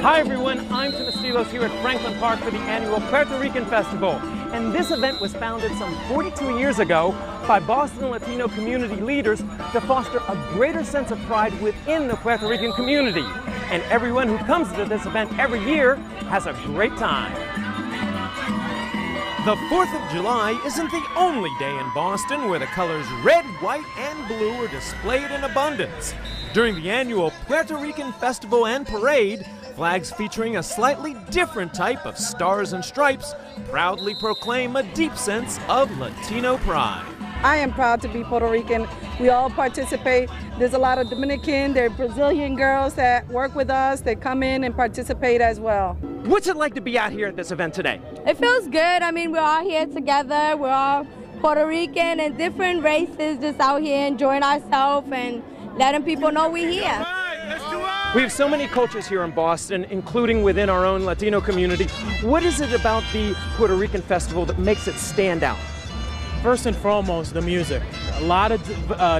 Hi everyone, I'm Tim Estilos here at Franklin Park for the annual Puerto Rican Festival. And this event was founded some 42 years ago by Boston Latino community leaders to foster a greater sense of pride within the Puerto Rican community. And everyone who comes to this event every year has a great time. The 4th of July isn't the only day in Boston where the colors red, white, and blue are displayed in abundance. During the annual Puerto Rican Festival and Parade, flags featuring a slightly different type of stars and stripes proudly proclaim a deep sense of Latino pride. I am proud to be Puerto Rican. We all participate. There's a lot of Dominican, there are Brazilian girls that work with us. They come in and participate as well. What's it like to be out here at this event today? It feels good. I mean, we're all here together. We're all Puerto Rican and different races just out here enjoying ourselves and letting people know we're here. We have so many cultures here in Boston, including within our own Latino community. What is it about the Puerto Rican Festival that makes it stand out? First and foremost, the music. A lot of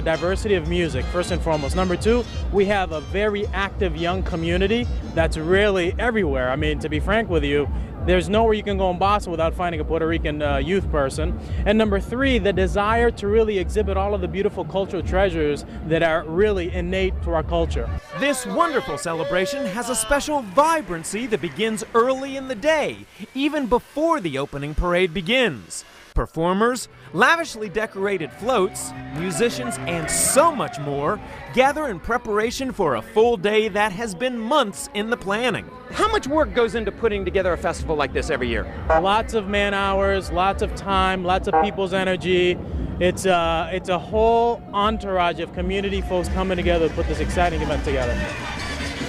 diversity of music, first and foremost. Number two, we have a very active young community that's really everywhere. I mean, to be frank with you, there's nowhere you can go in Boston without finding a Puerto Rican youth person. And number three, the desire to really exhibit all of the beautiful cultural treasures that are really innate to our culture. This wonderful celebration has a special vibrancy that begins early in the day, even before the opening parade begins. Performers, lavishly decorated floats, musicians, and so much more gather in preparation for a full day that has been months in the planning. How much work goes into putting together a festival like this every year? Lots of man hours, lots of time, lots of people's energy. It's a whole entourage of community folks coming together to put this exciting event together.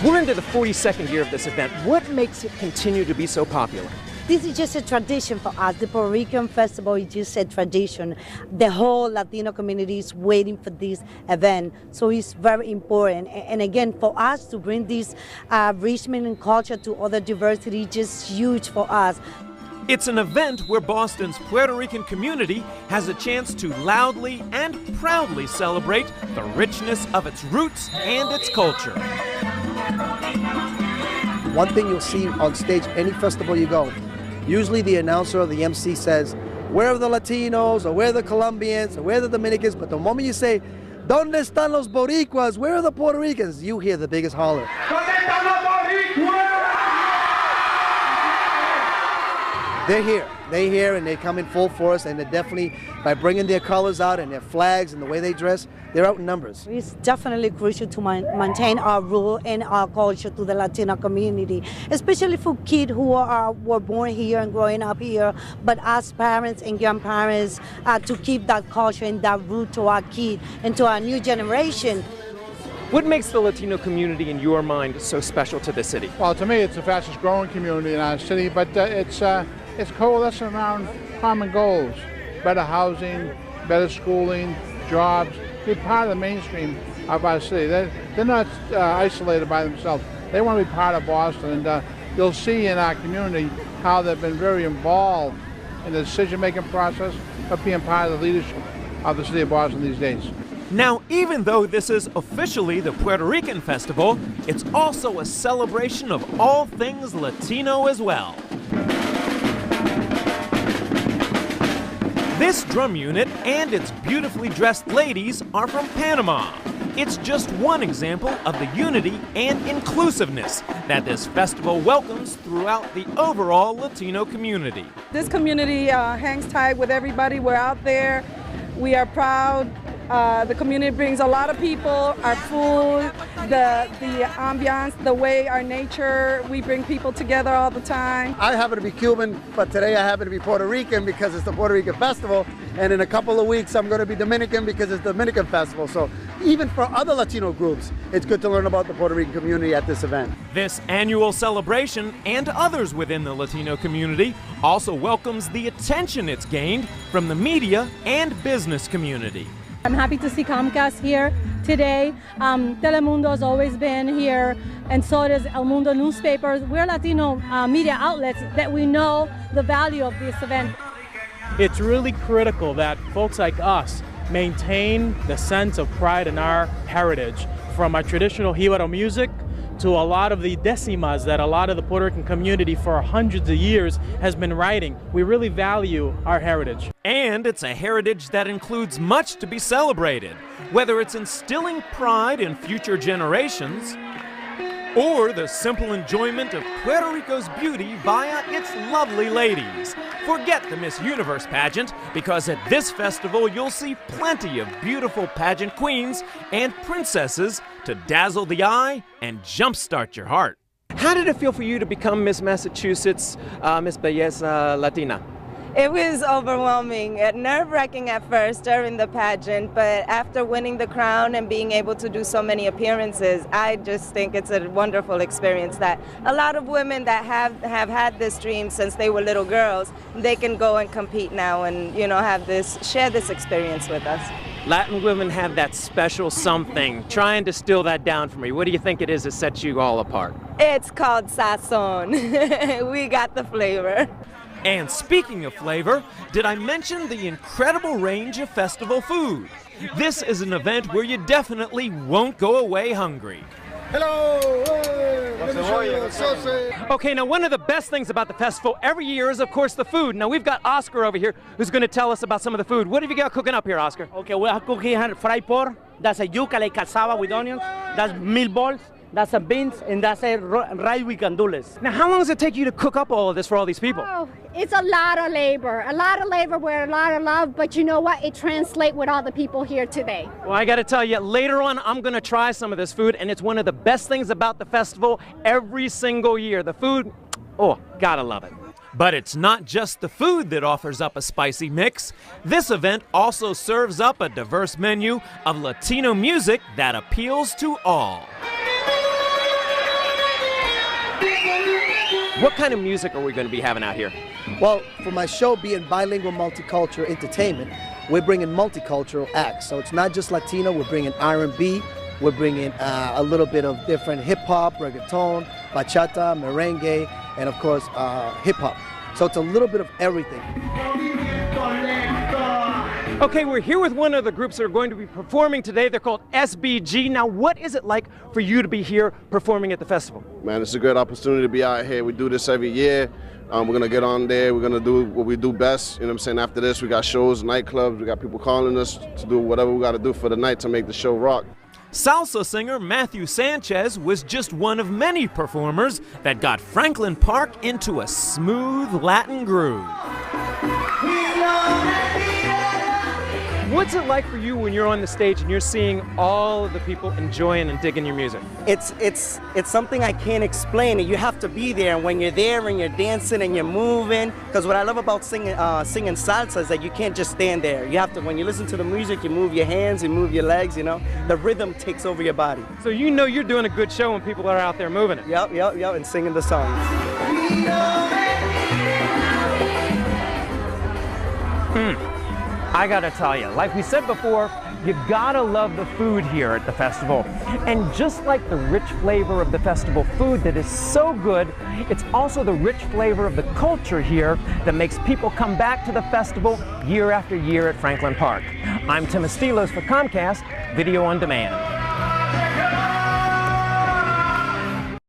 We're into the 42nd year of this event. What makes it continue to be so popular? This is just a tradition for us. The Puerto Rican Festival is just a tradition. The whole Latino community is waiting for this event, so it's very important. And again, for us to bring this richness and culture to other diversity, just huge for us. It's an event where Boston's Puerto Rican community has a chance to loudly and proudly celebrate the richness of its roots and its culture. One thing you'll see on stage, any festival you go, usually the announcer or the MC says, where are the Latinos, or where are the Colombians, or where are the Dominicans? But the moment you say, ¿Dónde están los Boricuas? Where are the Puerto Ricans? You hear the biggest holler. They're here, and they come in full force, and they're definitely, by bringing their colors out and their flags and the way they dress, they're out in numbers. It's definitely crucial to maintain our rule and our culture to the Latino community, especially for kids who were born here and growing up here, but as parents and grandparents, to keep that culture and that root to our kids and to our new generation. What makes the Latino community, in your mind, so special to the city? Well, to me, it's the fastest growing community in our city, but it's coalescing around common goals: better housing, better schooling, jobs. Be part of the mainstream of our city. They're not isolated by themselves. They want to be part of Boston, and you'll see in our community how they've been very involved in the decision-making process of being part of the leadership of the city of Boston these days. Now, even though this is officially the Puerto Rican Festival, it's also a celebration of all things Latino as well. This drum unit and its beautifully dressed ladies are from Panama. It's just one example of the unity and inclusiveness that this festival welcomes throughout the overall Latino community. This community hangs tight with everybody. We're out there. We are proud. The community brings a lot of people, our food, the ambiance, the way our nature, we bring people together all the time. I happen to be Cuban, but today I happen to be Puerto Rican because it's the Puerto Rican Festival, and in a couple of weeks I'm going to be Dominican because it's the Dominican Festival. So even for other Latino groups, it's good to learn about the Puerto Rican community at this event. This annual celebration and others within the Latino community also welcomes the attention it's gained from the media and business community. I'm happy to see Comcast here today. Telemundo has always been here, and so does El Mundo newspapers. We're Latino media outlets that we know the value of this event. It's really critical that folks like us maintain the sense of pride in our heritage, from our traditional Jíbaro music to a lot of the decimas that a lot of the Puerto Rican community for hundreds of years has been writing. We really value our heritage. And it's a heritage that includes much to be celebrated, whether it's instilling pride in future generations or the simple enjoyment of Puerto Rico's beauty via its lovely ladies. Forget the Miss Universe pageant, because at this festival you'll see plenty of beautiful pageant queens and princesses to dazzle the eye and jumpstart your heart. How did it feel for you to become Miss Massachusetts, Miss Belleza Latina? It was overwhelming, nerve-wracking at first during the pageant, but after winning the crown and being able to do so many appearances, I just think it's a wonderful experience that a lot of women that have had this dream since they were little girls, they can go and compete now and, you know, share this experience with us. Latin women have that special something. Try and distill that down for me. What do you think it is that sets you all apart? It's called sazon. We got the flavor. And speaking of flavor, did I mention the incredible range of festival food? This is an event where you definitely won't go away hungry. Hello! Okay, now one of the best things about the festival every year is, of course, the food. Now we've got Oscar over here who's going to tell us about some of the food. What have you got cooking up here, Oscar? Okay, we are cooking fried pork. That's a yuca like cassava with onions. That's meatballs. That's a beans, and that's a rice with gandules. Now, how long does it take you to cook up all of this for all these people? Oh, it's a lot of labor with a lot of love, but you know what? It translates with all the people here today. Well, I got to tell you, later on, I'm going to try some of this food, and it's one of the best things about the festival every single year. The food, oh, gotta love it. But it's not just the food that offers up a spicy mix. This event also serves up a diverse menu of Latino music that appeals to all. What kind of music are we going to be having out here? Well, for my show being bilingual multicultural entertainment, we're bringing multicultural acts. So it's not just Latino, we're bringing R&B, we're bringing a little bit of different hip-hop, reggaeton, bachata, merengue, and of course hip-hop. So it's a little bit of everything. Okay, we're here with one of the groups that are going to be performing today. They're called SBG. Now, what is it like for you to be here performing at the festival? Man, it's a great opportunity to be out here. We do this every year. We're going to get on there. We're going to do what we do best. You know what I'm saying? After this, we got shows, nightclubs. We got people calling us to do whatever we got to do for the night to make the show rock. Salsa singer Matthew Sanchez was just one of many performers that got Franklin Park into a smooth Latin groove. What's it like for you when you're on the stage and you're seeing all of the people enjoying and digging your music? It's something I can't explain. You have to be there, and when you're there and you're dancing and you're moving, because what I love about singing salsa is that you can't just stand there. You have to, when you listen to the music, you move your hands, you move your legs, you know. The rhythm takes over your body. So you know you're doing a good show when people are out there moving it. Yep, and singing the songs. I gotta tell you, like we said before, you gotta love the food here at the festival. And just like the rich flavor of the festival food that is so good, it's also the rich flavor of the culture here that makes people come back to the festival year after year at Franklin Park. I'm Tim Estilos for Comcast, Video on Demand.